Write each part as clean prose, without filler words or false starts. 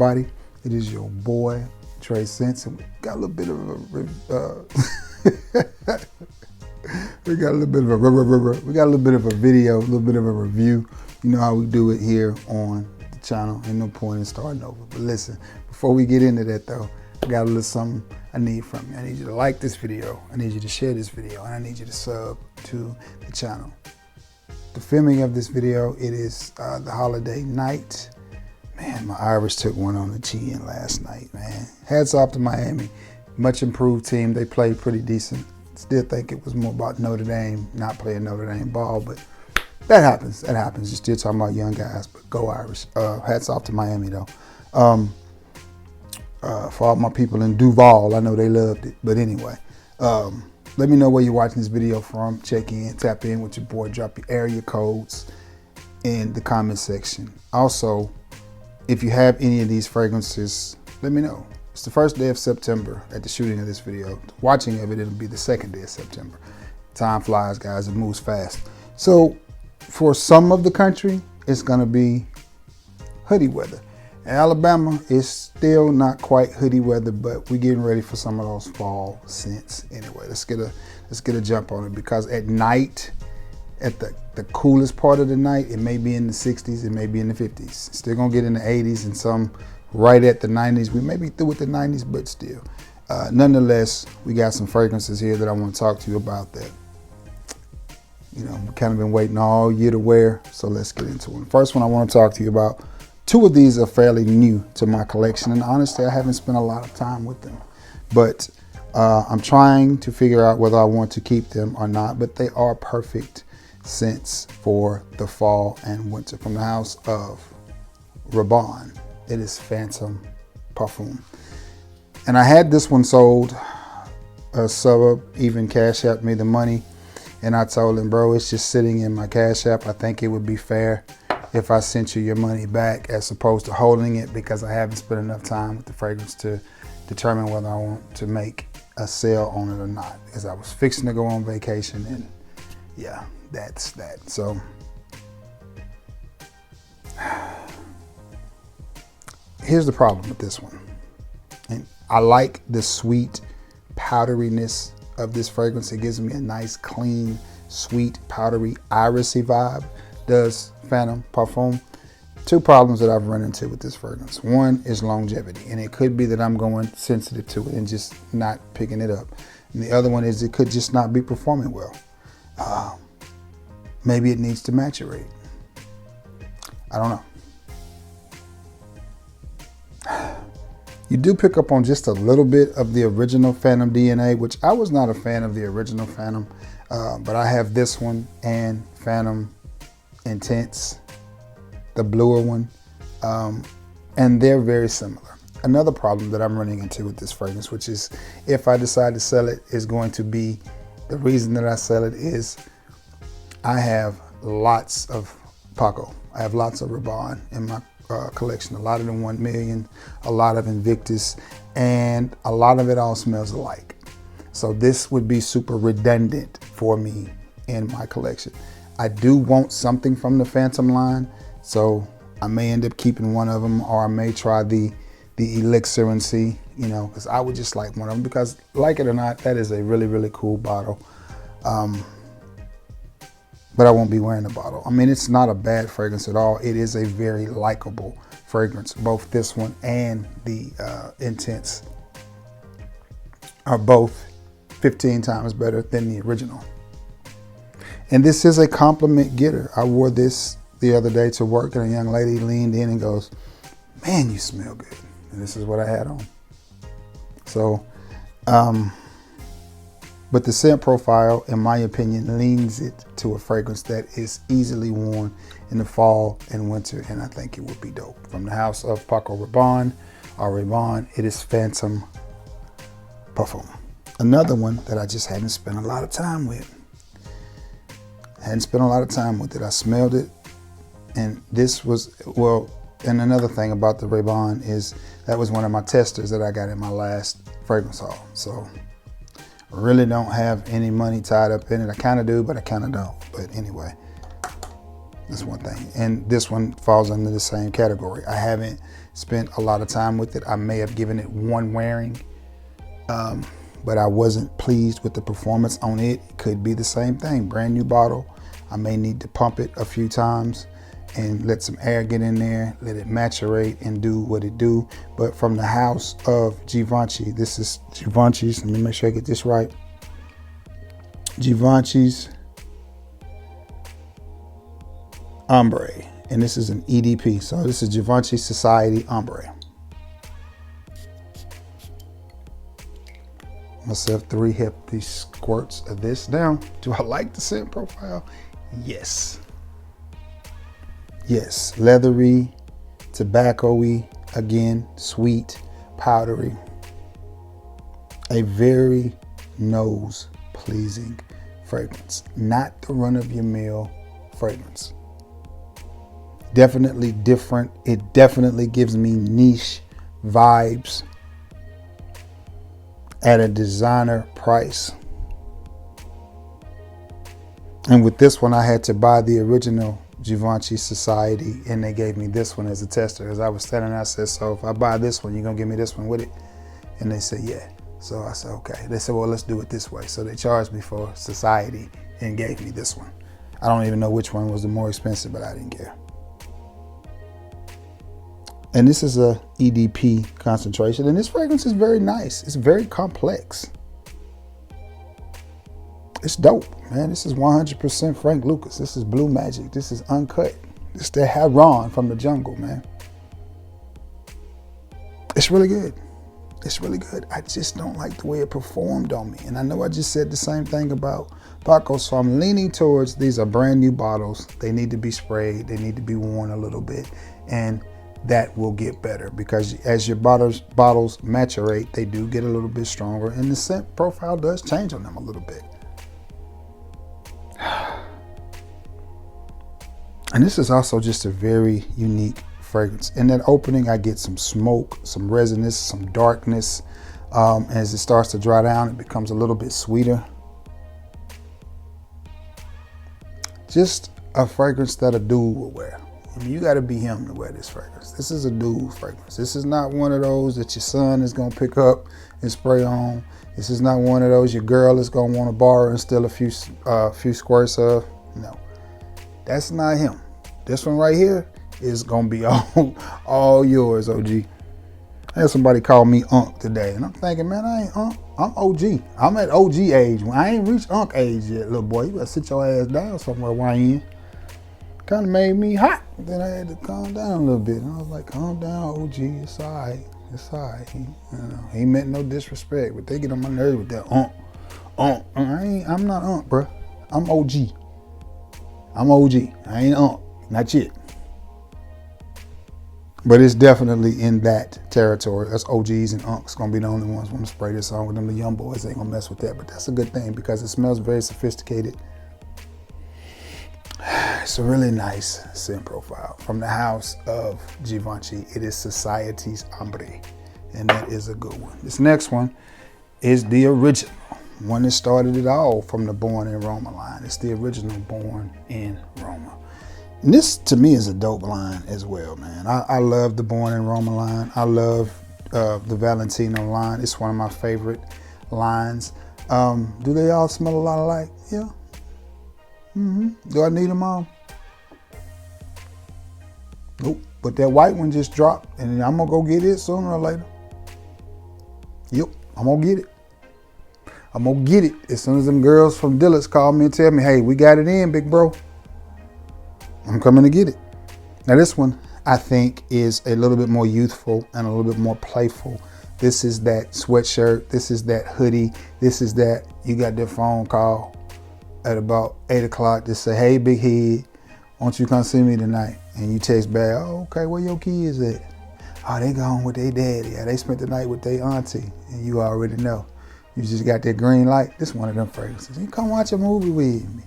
everybody? It is your boy, Trey Sense, and we got a little bit of a we got a little bit of a video, a little bit of a review. You know how we do it here on the channel. Ain't no point in starting over. But listen, before we get into that though, I got a little something I need from you. I need you to like this video. I need you to share this video, and I need you to sub to the channel. The filming of this video, it is the holiday night. Man, my Irish took one on the chin last night, man. Hats off to Miami. Much improved team. They played pretty decent. Still think it was more about Notre Dame not playing Notre Dame ball, but that happens. That happens. You're still talking about young guys, but go Irish. Hats off to Miami, though. For all my people in Duval, I know they loved it. But anyway, let me know where you're watching this video from. Check in, tap in with your boy. Drop your area codes in the comment section. Also, if you have any of these fragrances, let me know. It's the first day of September at the shooting of this video. The watching of it, it'll be the second day of September. Time flies, guys. It moves fast. So for some of the country, it's going to be hoodie weather. In Alabama, it's still not quite hoodie weather, but we're getting ready for some of those fall scents. Anyway, let's get a jump on it, because at night, at the coolest part of the night, it may be in the 60s, it may be in the 50s. Still gonna get in the 80s and some right at the 90s. We may be through with the 90s, but still. Nonetheless, we got some fragrances here that I want to talk to you about that, you know, we've kind of been waiting all year to wear. So let's get into it. First one I want to talk to you about. Two of these are fairly new to my collection, and honestly, I haven't spent a lot of time with them. But I'm trying to figure out whether I want to keep them or not, but they are perfect scents for the fall and winter. From the house of Rabanne, it is Phantom Parfum. And I had this one sold. A suburb even Cash Apped me the money, and I told him, bro, it's just sitting in my Cash App. I think it would be fair if I sent you your money back as opposed to holding it, because I haven't spent enough time with the fragrance to determine whether I want to make a sale on it or not, because I was fixing to go on vacation, and yeah, that's that. So here's the problem with this one. And I like the sweet powderiness of this fragrance. It gives me a nice, clean, sweet, powdery, irisy vibe. Does Phantom Parfum. Two problems that I've run into with this fragrance. One is longevity, and it could be that I'm going sensitive to it and just not picking it up. And the other one is it could just not be performing well. Maybe it needs to maturate. I don't know. You do pick up on just a little bit of the original Phantom DNA, which I was not a fan of the original Phantom, but I have this one and Phantom Intense, the bluer one, and they're very similar. Another problem that I'm running into with this fragrance, which is if I decide to sell it, is going to be, the reason that I sell it is I have lots of Paco. I have lots of Rabanne in my collection. A lot of the 1 million, a lot of Invictus, and a lot of it all smells alike. So this would be super redundant for me in my collection. I do want something from the Phantom line, so I may end up keeping one of them, or I may try the Elixir and see, you know, because I would just like one of them, because like it or not, that is a really, really cool bottle. But I won't be wearing the bottle. I mean, it's not a bad fragrance at all. It is a very likable fragrance. Both this one and the Intense are both 15 times better than the original. And this is a compliment getter. I wore this the other day to work, and a young lady leaned in and goes, man, you smell good. And this is what I had on. So, but the scent profile, in my opinion, leans it to a fragrance that is easily worn in the fall and winter, and I think it would be dope. From the house of Paco Rabanne, or Rabanne, it is Phantom Parfum. Another one that I just hadn't spent a lot of time with. I smelled it, and this was, well, and another thing about the Rabanne is that was one of my testers that I got in my last fragrance haul. So I really don't have any money tied up in it. I kind of do, but I kind of don't. But anyway, That's one thing. And this one falls under the same category. I haven't spent a lot of time with it. I may have given it one wearing, but I wasn't pleased with the performance on it. It could be the same thing. Brand new bottle. I may need to pump it a few times and let some air get in there, let it maturate and do what it do. But from the house of Givenchy, this is Givenchy's, let me make sure I get this right. Givenchy's Ombre, and this is an EDP. So this is Givenchy Society Ombre. Myself 3 hefty squirts of this down. Do I like the scent profile? Yes. Yes, leathery, tobacco-y, again, sweet, powdery. A very nose-pleasing fragrance. Not the run-of-your-mill fragrance. Definitely different. It definitely gives me niche vibes at a designer price. And with this one, I had to buy the original Givenchy Society, and they gave me this one as a tester. As I was standing there, I said, so if I buy this one, you're gonna give me this one with it? And they said, yeah. So I said, okay. They said, well, let's do it this way. So they charged me for Society and gave me this one. I don't even know which one was the more expensive, but I didn't care. And this is a EDP concentration, and this fragrance is very nice. It's very complex. It's dope, man. This is 100% Frank Lucas. This is Blue Magic. This is uncut. It's the Haron from the jungle, man. It's really good. It's really good. I just don't like the way it performed on me. And I know I just said the same thing about Paco, so I'm leaning towards these are brand new bottles. They need to be sprayed. They need to be worn a little bit. And that will get better because as your bottles maturate, they do get a little bit stronger, and the scent profile does change on them a little bit. And this is also just a very unique fragrance. In that opening, I get some smoke, some resinous, some darkness. As it starts to dry down, it becomes a little bit sweeter. Just a fragrance that a dude will wear. I mean, you got to be him to wear this fragrance. This is a dude fragrance. This is not one of those that your son is going to pick up and spray on. This is not one of those your girl is going to want to borrow and steal a few squirts of. No, that's not him. This one right here is going to be all yours, OG. I had somebody call me Unc today, and I'm thinking, man, I ain't Unc. I'm OG. I'm at OG age. I ain't reached Unc age yet, little boy. You better sit your ass down somewhere, YN. Kind of made me hot. Then I had to calm down a little bit. And I was like, calm down, OG. It's all right. It's all right. He meant no disrespect, but they get on my nerves with that I'm not Unc, bro. I'm OG. I'm OG. I ain't Unc. Not yet. But it's definitely in that territory. Us OGs and Uncs gonna be the only ones want to spray this on with them. The young boys ain't gonna mess with that. But that's a good thing because it smells very sophisticated. It's a really nice scent profile. From the house of Givenchy, it is Society's Ombre. And that is a good one. This next one is the original. One that started it all from the Born in Roma line. It's the original Born in Roma. And this, to me, is a dope line as well, man. I love the Born in Roma line. I love the Valentino line. It's one of my favorite lines. Do they all smell a lot alike? Yeah. Do I need them all? Nope. But that white one just dropped, and I'm gonna go get it sooner or later. Yep, I'm gonna get it. I'm gonna get it as soon as them girls from Dillard's call me and tell me, hey, we got it in, big bro. I'm coming to get it. Now this one, I think, is a little bit more youthful and a little bit more playful. This is that sweatshirt. This is that hoodie. This is that you got that phone call at about 8 o'clock to say, hey, big head, won't you come see me tonight? And you text back, oh, okay, where your kids at? Oh, they gone with their daddy. Yeah, they spent the night with their auntie. And you already know. You just got that green light. This one of them fragrances. You come watch a movie with me.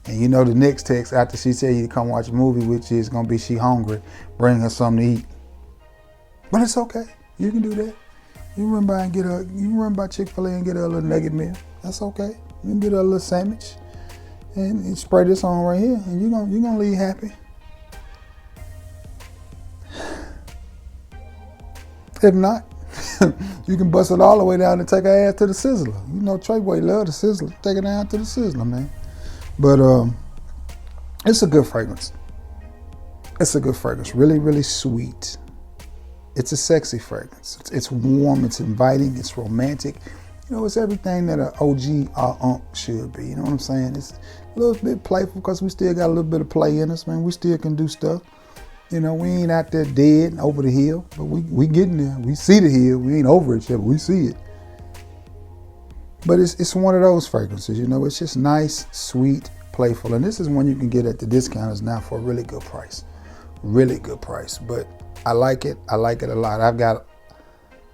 And you know the next text after she tell you to come watch a movie, which is gonna be she hungry, bring her something to eat. But it's okay. You can do that. You run by and run by Chick-fil-A and get her a little nugget meal. That's okay. You can get her a little sandwich. and you spray this on right here, and you're gonna leave happy. If not, you can bust it all the way down and take her ass to the Sizzler. You know Trey Boy love the Sizzler. Take it down to the Sizzler, man. But it's a good fragrance. It's a good fragrance. Really, really sweet. It's a sexy fragrance. It's warm. It's inviting. It's romantic. You know, it's everything that an OG or unk should be. You know what I'm saying? It's a little bit playful because we still got a little bit of play in us, man. We still can do stuff. You know, we ain't out there dead and over the hill, but we getting there. We see the hill. We ain't over it yet, but we see it. But it's one of those fragrances, you know. It's just nice, sweet, playful. And this is one you can get at the discounters now for a really good price. Really good price. But I like it. I like it a lot. I've got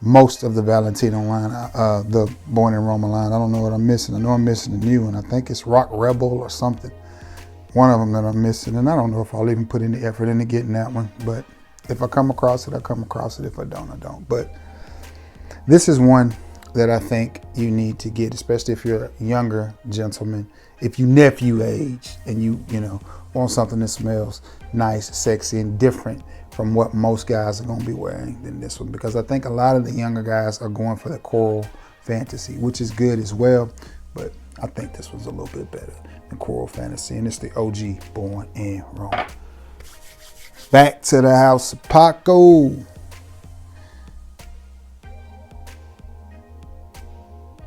most of the Valentino line, the Born in Roma line. I don't know what I'm missing. I know I'm missing a new one. I think it's Rock Rebel or something. One of them that I'm missing, and I don't know if I'll even put any effort into getting that one, but if I come across it, I come across it. If I don't, I don't. But this is one that I think you need to get, especially if you're a younger gentleman, if you nephew age and you know, want something that smells nice, sexy, and different from what most guys are going to be wearing than this one, because I think a lot of the younger guys are going for the Coral Fantasy, which is good as well, but I think this one's a little bit better than Coral Fantasy, and it's the OG Born in Roma. Back to the House of Paco.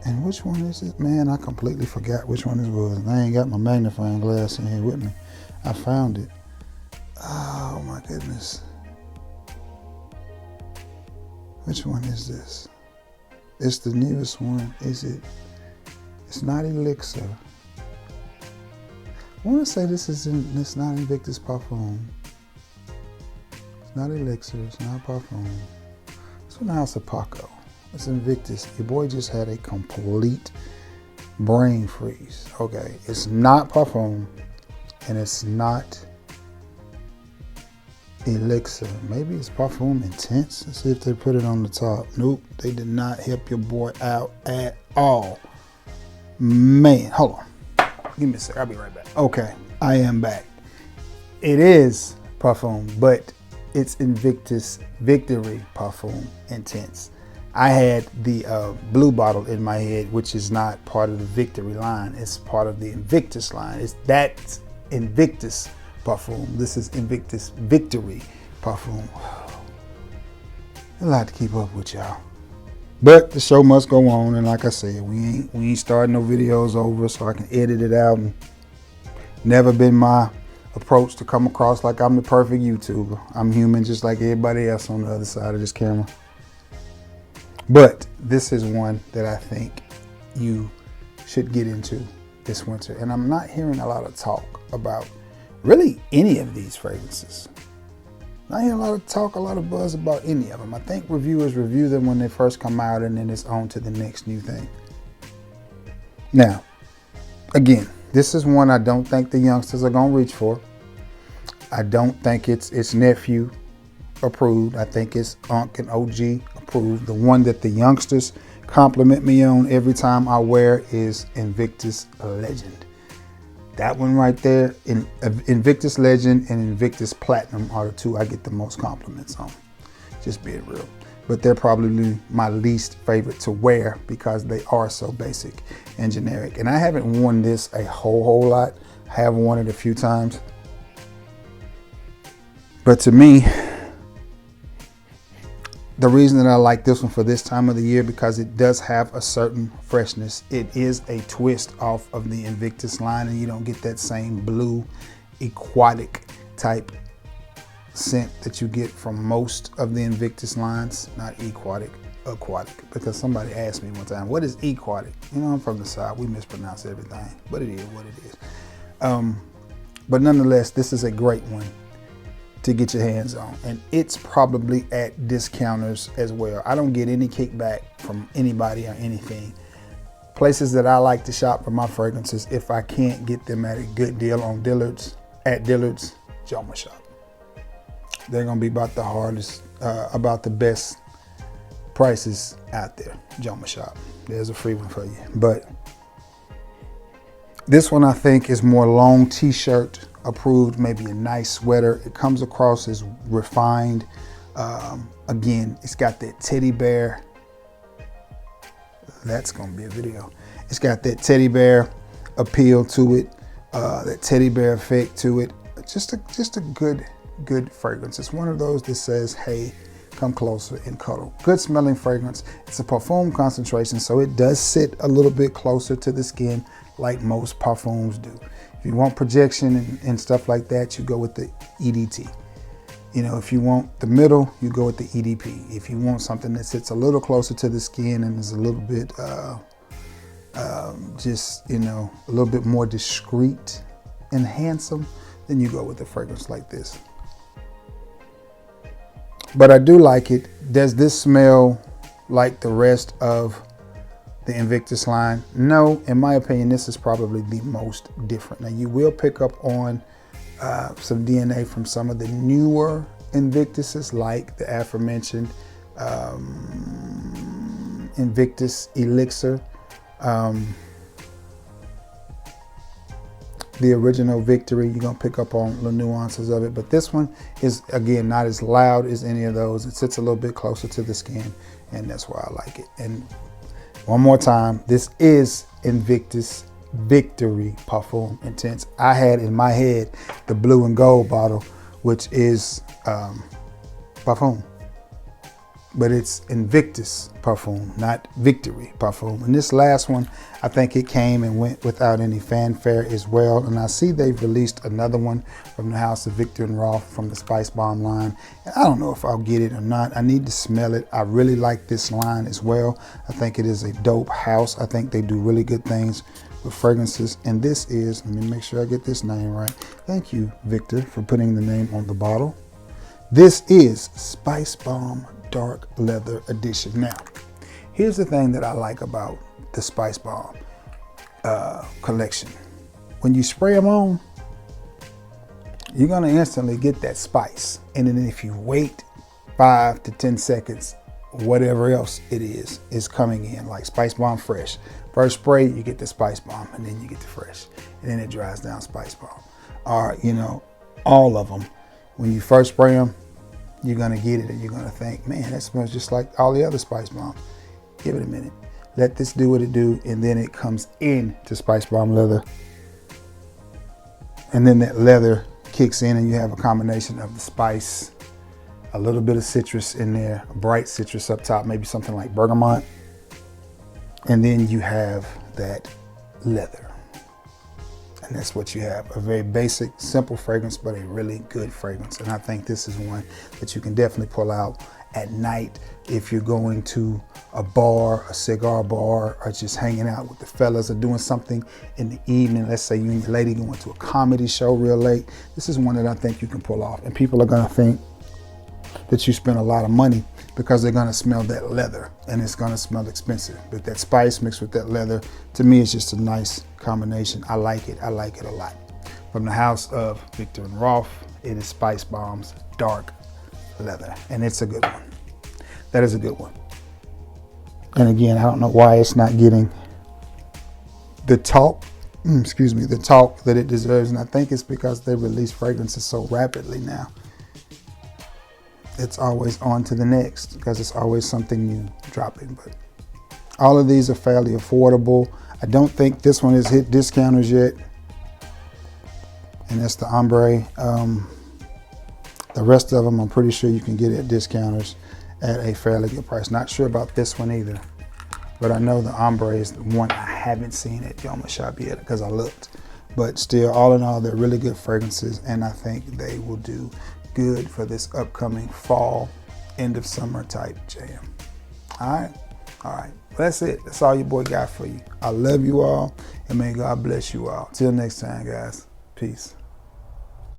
And which one is it? Man, I completely forgot which one this was. I ain't got my magnifying glass in here with me. I found it. Oh my goodness. Which one is this? It's the newest one. Is it? It's not Elixir. I want to say it's not Invictus Parfum. It's not Elixir. It's not Parfum. It's from the House of Paco. It's Invictus. Your boy just had a complete brain freeze. Okay, it's not Parfum, and it's not Elixir. Maybe it's Parfum Intense. Let's see if they put it on the top. Nope, they did not help your boy out at all. Man, hold on. Give me a sec. I'll be right back. Okay, I am back. It is Parfum, but it's Invictus Victory Parfum Intense. I had the blue bottle in my head, which is not part of the Victory line. It's part of the Invictus line. That's Invictus Parfum. This is Invictus Victory Parfum. A lot to keep up with, y'all. But the show must go on, and like I said, we ain't starting no videos over so I can edit it out. And never been my approach to come across like I'm the perfect YouTuber. I'm human just like everybody else on the other side of this camera. But this is one that I think you should get into this winter. And I'm not hearing a lot of talk about really any of these fragrances. I hear a lot of talk, a lot of buzz about any of them. I think reviewers review them when they first come out, and then it's on to the next new thing. Now, again, this is one I don't think the youngsters are gonna reach for. I don't think it's nephew approved. I think it's Unk and OG approved. The one that the youngsters compliment me on every time I wear is Invictus Legend. That one right there, Invictus Legend and Invictus Platinum are the two I get the most compliments on. Just being real. But they're probably my least favorite to wear because they are so basic and generic. And I haven't worn this a whole lot. I have worn it a few times. But to me, the reason that I like this one for this time of the year, because it does have a certain freshness. It is a twist off of the Invictus line, and you don't get that same blue aquatic type scent that you get from most of the Invictus lines. Not aquatic, because somebody asked me one time, what is aquatic? You know, I'm from the South, we mispronounce everything, but it is what it is. But nonetheless, this is a great one to get your hands on, and it's probably at discounters as well. I don't get any kickback from anybody or anything. Places that I like to shop for my fragrances, if I can't get them at a good deal on Dillard's, Joma Shop. They're gonna be about the hardest, about the best prices out there. Joma Shop. There's a free one for you. But This one I think is more long t-shirt approved, maybe a nice sweater. It comes across as refined. Again, it's got that teddy bear. That's gonna be a video. It's got that teddy bear appeal to it, that teddy bear effect to it. Just a good fragrance. It's one of those that says, hey, come closer and cuddle. Good smelling fragrance. It's a parfum concentration, so it does sit a little bit closer to the skin like most parfums do. If you want projection and stuff like that, you go with the EDT. You know, if you want the middle, you go with the EDP. If you want something that sits a little closer to the skin and is a little bit just, you know, a little bit more discreet and handsome, then you go with a fragrance like this. But I do like it. Does this smell like the rest of the Invictus line? No, in my opinion, this is probably the most different. Now you will pick up on some DNA from some of the newer Invictuses, like the aforementioned Invictus Elixir, the original Victory. You're gonna pick up on the nuances of it, but this one is, again, not as loud as any of those. It sits a little bit closer to the skin, and that's why I like it. And one more time, this is Invictus Victory Parfum Intense. I had in my head the blue and gold bottle, which is Parfum, but it's Invictus Parfum, not Victory Parfum. And this last one, I think it came and went without any fanfare as well. And I see they've released another one from the house of Viktor and Rolf from the Spice Bomb line. And I don't know if I'll get it or not. I need to smell it. I really like this line as well. I think it is a dope house. I think they do really good things with fragrances. And this is, let me make sure I get this name right. Thank you, Victor, for putting the name on the bottle. This is Spice Bomb Dark Leather Edition. Now, here's the thing that I like about the Spice Bomb collection. When you spray them on, you're gonna instantly get that spice. And then if you wait 5 to 10 seconds, whatever else it is coming in, like Spice Bomb Fresh. First spray, you get the Spice Bomb, and then you get the Fresh. And then it dries down Spice Bomb. Or, you know, all of them. When you first spray them, you're gonna get it and you're gonna think, man, that smells just like all the other Spice Bombs. Give it a minute. Let this do what it do, and then it comes into Spice Bomb leather. And then that leather kicks in and you have a combination of the spice, a little bit of citrus in there, a bright citrus up top, maybe something like bergamot. And then you have that leather. And that's what you have, a very basic, simple fragrance, but a really good fragrance. And I think this is one that you can definitely pull out at night if you're going to a bar, a cigar bar, or just hanging out with the fellas or doing something in the evening. Let's say you and your lady going to a comedy show real late. This is one that I think you can pull off. And people are gonna think that you spent a lot of money because they're gonna smell that leather and it's gonna smell expensive. But that spice mixed with that leather, to me, it's just a nice combination. I like it a lot. From the house of Viktor and Rolf, it is Spice Bomb's Dark Leather, and it's a good one. That is a good one. And again, I don't know why it's not getting the talk, the talk that it deserves. And I think it's because they release fragrances so rapidly now. It's always on to the next because it's always something new dropping. But all of these are fairly affordable. I don't think this one has hit discounters yet. And that's the Ombre. The rest of them, I'm pretty sure you can get at discounters at a fairly good price. Not sure about this one either. But I know the Ombre is the one I haven't seen at Yoma Shop yet because I looked. But still, all in all, they're really good fragrances. And I think they will do good for this upcoming fall, end of summer type jam. All right. Well, that's it. That's all your boy got for you. I love you all, and may God bless you all. Till next time, guys. Peace.